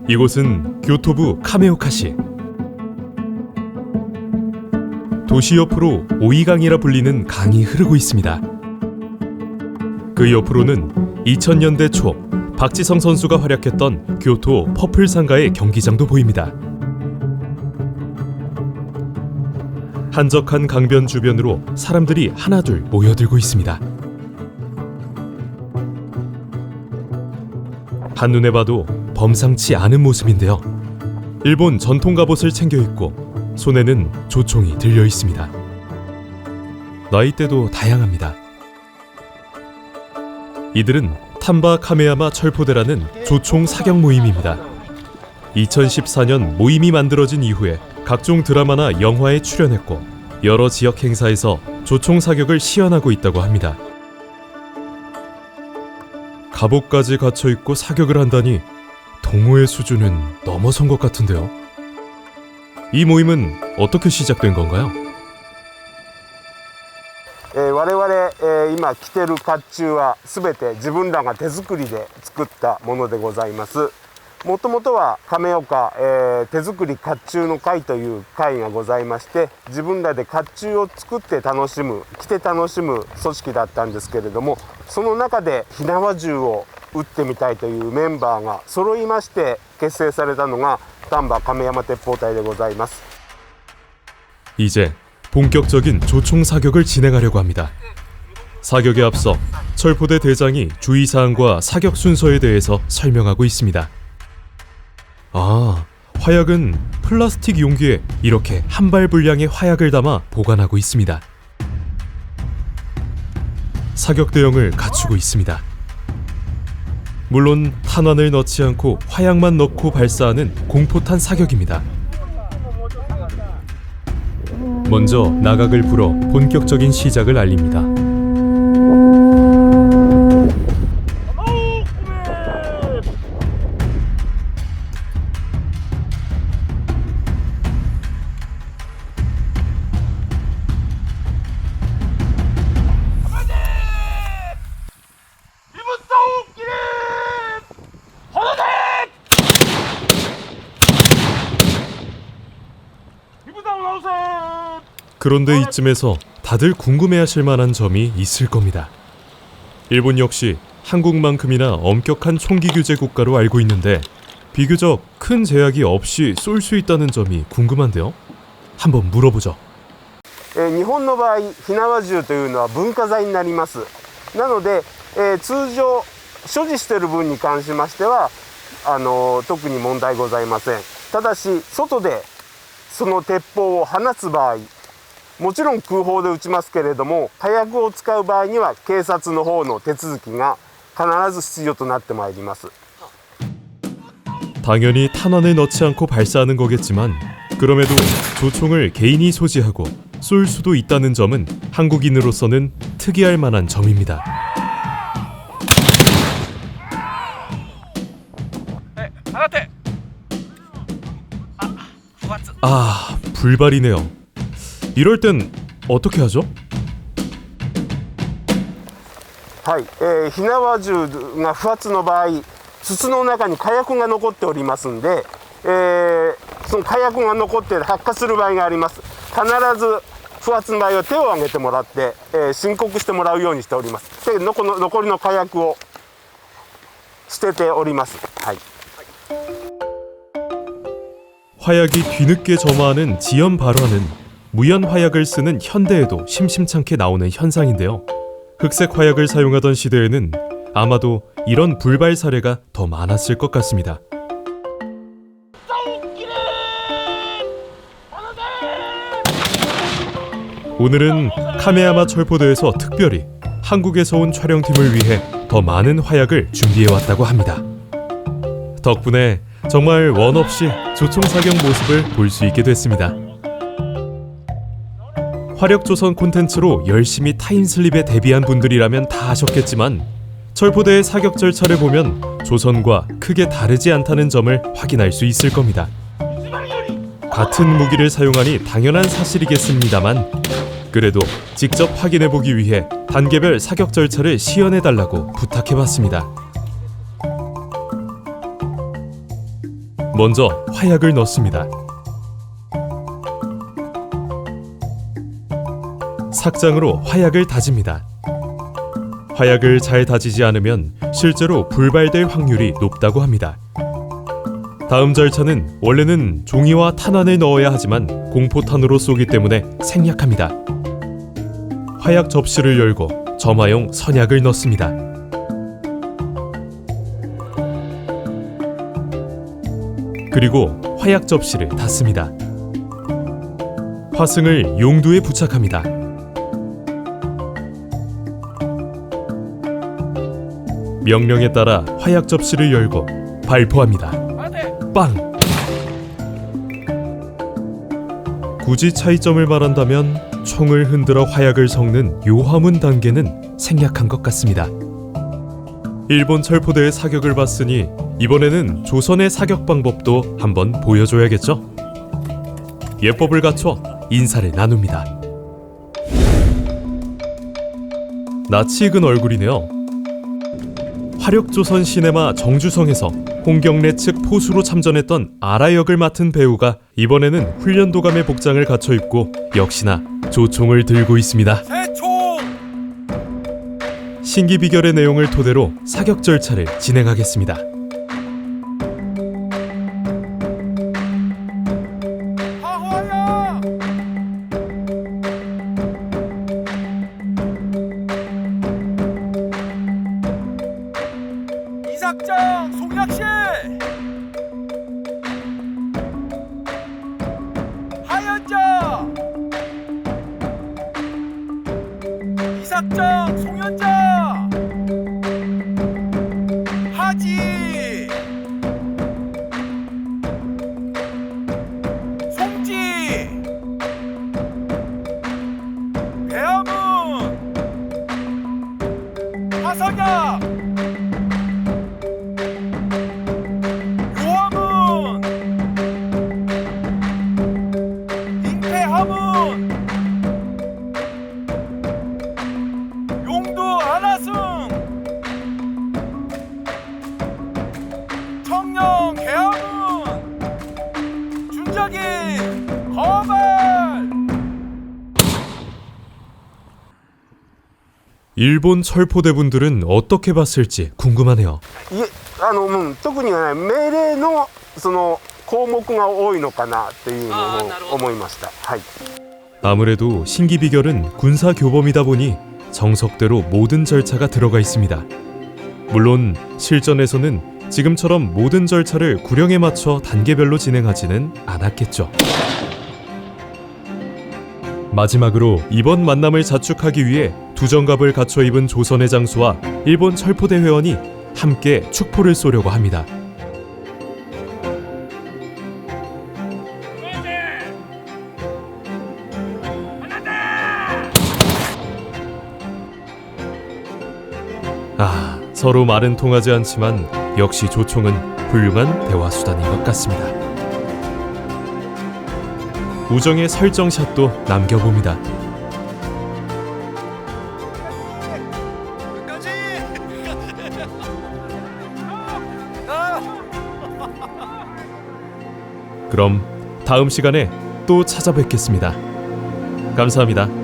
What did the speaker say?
이곳은 교토부 카메오카시. 도시 옆으로 오이강이라 불리는 강이 흐르고 있습니다. 그 옆으로는 2000년대 초 박지성 선수가 활약했던 교토 퍼플상가의 경기장도 보입니다. 한적한 강변 주변으로 사람들이 하나둘 모여들고 있습니다. 한눈에 봐도 범상치 않은 모습인데요. 일본 전통 갑옷을 챙겨 입고 손에는 조총이 들려 있습니다. 나이대도 다양합니다. 이들은 탄바 카메야마 철포대라는 조총 사격 모임입니다. 2014년 모임이 만들어진 이후에 각종 드라마나 영화에 출연했고 여러 지역 행사에서 조총 사격을 시연하고 있다고 합니다. 갑옷까지 갖춰 입고 사격을 한다니 동호회 수준은 넘어선 것 같은데요. 이 모임은 어떻게 시작된 건가요? 我々、今着てる甲冑は全て自分らが手作りで作ったものでございます。もともとは亀岡、手作り甲冑の会という会がございまして、自分らで甲冑を作って楽しむ、着て楽しむ組織だったんですけれども、その中で火縄銃を撃ってみたいというメンバーが揃いまして結成されたのが丹波亀山鉄砲隊でございます。 이제 본격적인 조총 사격을 진행하려고 합니다. 사격에 앞서 철포대 대장이 주의사항과 사격 순서에 대해서 설명하고 있습니다. 아, 화약은 플라스틱 용기에 이렇게 한 발 분량의 화약을 담아 보관하고 있습니다. 사격 대형을 갖추고 있습니다. 물론 탄환을 넣지 않고 화약만 넣고 발사하는 공포탄 사격입니다. 먼저 나각을 불어 본격적인 시작을 알립니다. 그런데 이쯤에서 다들 궁금해하실 만한 점이 있을 겁니다. 일본 역시 한국만큼이나 엄격한 총기 규제 국가로 알고 있는데 비교적 큰 제약이 없이 쏠 수 있다는 점이 궁금한데요. 한번 물어보죠. 日本の場合火縄銃というのは文化財になります。なので、通常所持している分に関しましては特に問題ございません。ただし外でその鉄砲を放つ場合、もちろん空砲で撃ちますけれども、火薬を使う場合には警察の方の手続きが必ず必要となってまいります。 당연히 탄환을 넣지 않고 발사하는 거겠지만 그럼에도 조총을 개인이 소지하고 쏠 수도 있다는 점은 한국인으로서는 특이할 만한 점입니다. 아, 불발이네요. 이럴 땐 어떻게 하죠? はい、火縄銃が不発の場合、筒の中に火薬が残っておりますんで、その火薬が残って発火する場合があります。必ず不発の場合は手を挙げてもらって、申告してもらうようにしております。で、残りの火薬を捨てております。はい。 화약이 뒤늦게 점화하는 지연 발화는 무연 화약을 쓰는 현대에도 심심찮게 나오는 현상인데요. 흑색 화약을 사용하던 시대에는 아마도 이런 불발 사례가 더 많았을 것 같습니다. 오늘은 카메야마 철포대에서 특별히 한국에서 온 촬영팀을 위해 더 많은 화약을 준비해왔다고 합니다. 덕분에 정말 원 없이 조총 사격 모습을 볼 수 있게 됐습니다. 화력조선 콘텐츠로 열심히 타임슬립에 대비한 분들이라면 다 아셨겠지만 철포대의 사격 절차를 보면 조선과 크게 다르지 않다는 점을 확인할 수 있을 겁니다. 같은 무기를 사용하니 당연한 사실이겠습니다만 그래도 직접 확인해보기 위해 단계별 사격 절차를 시연해달라고 부탁해봤습니다. 먼저 화약을 넣습니다. 삭장으로 화약을 다집니다. 화약을 잘 다지지 않으면 실제로 불발될 확률이 높다고 합니다. 다음 절차는 원래는 종이와 탄환을 넣어야 하지만 공포탄으로 쏘기 때문에 생략합니다. 화약 접시를 열고 점화용 선약을 넣습니다. 그리고 화약 접시를 닫습니다. 화승을 용두에 부착합니다. 명령에 따라 화약 접시를 열고 발포합니다. 빵! 굳이 차이점을 말한다면 총을 흔들어 화약을 섞는 요화문 단계는 생략한 것 같습니다. 일본 철포대의 사격을 봤으니 이번에는 조선의 사격 방법도 한번 보여줘야겠죠? 예법을 갖춰 인사를 나눕니다. 낯이 익은 얼굴이네요. 화력조선 시네마 정주성에서 홍경래 측 포수로 참전했던 아라 역을 맡은 배우가 이번에는 훈련도감의 복장을 갖춰 입고 역시나 조총을 들고 있습니다. 신기비결의 내용을 토대로 사격 절차를 진행하겠습니다. 이삭장 송약실 하연자 이삭장 송연자 하지 송지 배아문 화석야 용두 하나승 청령 계양은 준작이 거발 일본 철포대분들은 어떻게 봤을지 궁금하네요. いえ特にはね命令のその項目が多いのかなというのを思いました。はい。 아무래도 신기비결은 군사교범이다 보니 정석대로 모든 절차가 들어가 있습니다. 물론 실전에서는 지금처럼 모든 절차를 구령에 맞춰 단계별로 진행하지는 않았겠죠. 마지막으로 이번 만남을 자축하기 위해 두정갑을 갖춰 입은 조선의 장수와 일본 철포대 회원이 함께 축포를 쏘려고 합니다. 서로 말은 통하지 않지만 역시 조총은 훌륭한 대화 수단인 것 같습니다. 우정의 설정샷도 남겨봅니다. 그럼 다음 시간에 또 찾아뵙겠습니다. 감사합니다.